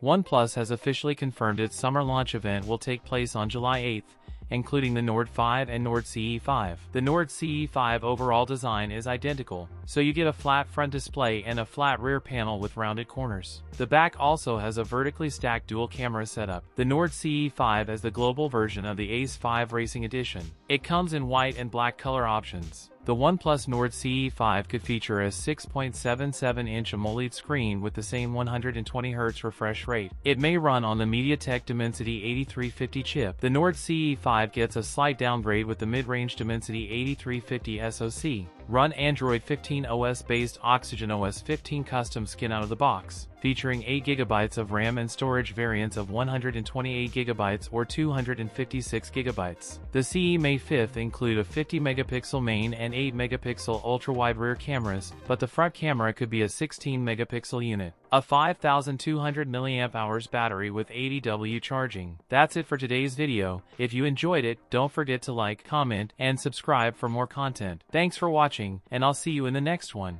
OnePlus has officially confirmed its summer launch event will take place on July 8th, including the Nord 5 and Nord CE5. The Nord CE5 overall design is identical, so you get a flat front display and a flat rear panel with rounded corners. The back also has a vertically stacked dual camera setup. The Nord CE5 is the global version of the Ace 5 Racing Edition. It comes in white and black color options. The OnePlus Nord CE5 could feature a 6.77-inch AMOLED screen with the same 120Hz refresh rate. It may run on the MediaTek Dimensity 8350 chip. The Nord CE5 gets a slight downgrade with the mid-range Dimensity 8350 SoC. Run Android 15 OS-based Oxygen OS 15 custom skin out of the box, featuring 8GB of RAM and storage variants of 128GB or 256GB. The CE May 5th include a 50-megapixel main and 8-megapixel ultra-wide rear cameras, but the front camera could be a 16-megapixel unit. A 5,200 mAh battery with 80W charging. That's it for today's video. If you enjoyed it, don't forget to like, comment, and subscribe for more content. Thanks for watching, and I'll see you in the next one.